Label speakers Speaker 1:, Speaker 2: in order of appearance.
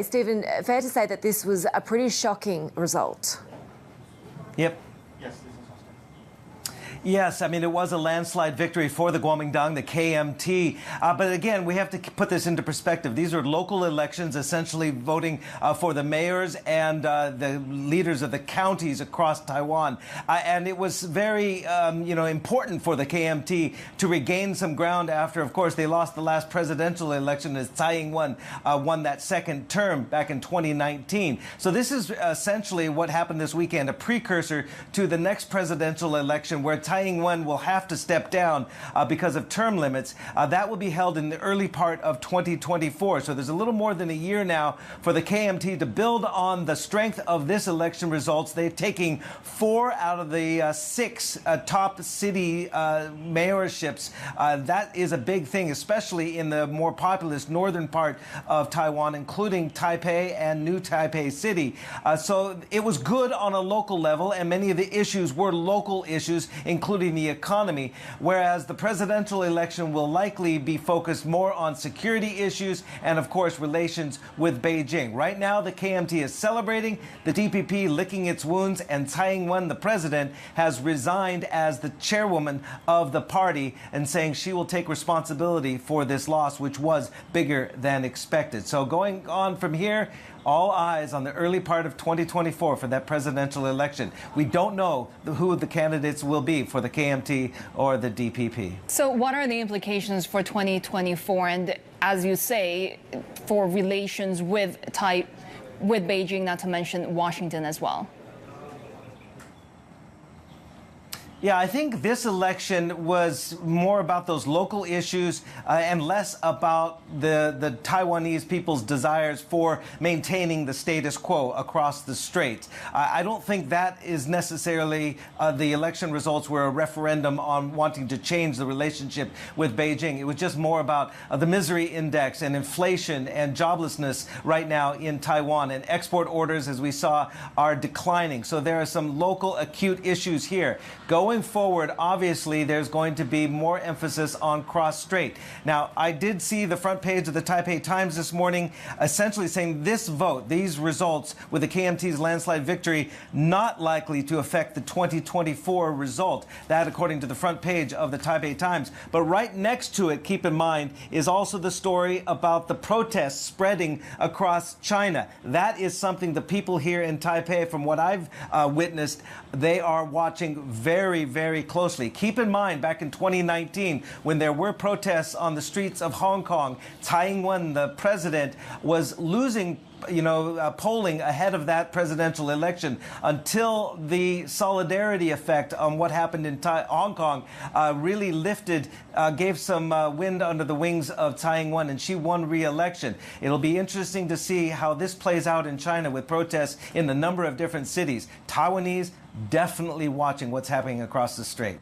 Speaker 1: Stephen, fair to say that this was a pretty shocking result.
Speaker 2: Yep. Yes, I mean, it was a landslide victory for the Kuomintang, the KMT. But again, we have to put this into perspective. These are local elections, essentially voting for the mayors and the leaders of the counties across Taiwan. And it was very, important for the KMT to regain some ground after, of course, they lost the last presidential election as Tsai Ing-wen won that second term back in 2019. So this is essentially what happened this weekend, a precursor to the next presidential election where Tsai Ing-wen will have to step down because of term limits. That will be held in the early part of 2024. So there's a little more than a year now for the KMT to build on the strength of this election results. They're taking 4 out of the 6 top city mayorships. That is a big thing, especially in the more populous northern part of Taiwan, including Taipei and New Taipei City. So it was good on a local level, and many of the issues were local issues, including the economy, whereas the presidential election will likely be focused more on security issues and, of course, relations with Beijing. Right now, the KMT is celebrating, the DPP licking its wounds, and Tsai Ing-wen, the president, has resigned as the chairwoman of the party and saying she will take responsibility for this loss, which was bigger than expected. So going on from here, all eyes on the early part of 2024 for that presidential election. We don't know who the candidates will be for the KMT or the DPP.
Speaker 3: So what are the implications for 2024 and, as you say, for relations with Beijing, not to mention Washington as well?
Speaker 2: Yeah, I think this election was more about those local issues and less about the Taiwanese people's desires for maintaining the status quo across the strait. I don't think that is necessarily the election results were a referendum on wanting to change the relationship with Beijing. It was just more about the misery index and inflation and joblessness right now in Taiwan. And export orders, as we saw, are declining. So there are some local acute issues here. Going forward, obviously, there's going to be more emphasis on cross-strait. Now, I did see the front page of the Taipei Times this morning essentially saying this vote, these results with the KMT's landslide victory, not likely to affect the 2024 result. That, according to the front page of the Taipei Times. But right next to it, keep in mind, is also the story about the protests spreading across China. That is something the people here in Taipei, from what I've witnessed, they are watching very, very closely. Keep in mind, back in 2019, when there were protests on the streets of Hong Kong, Tsai Ing-wen, the president, was losing polling ahead of that presidential election until the solidarity effect on what happened in Hong Kong really lifted, gave some wind under the wings of Tsai Ing-wen, and she won re-election. It'll be interesting to see how this plays out in China with protests in a number of different cities. Taiwanese definitely watching what's happening across the strait.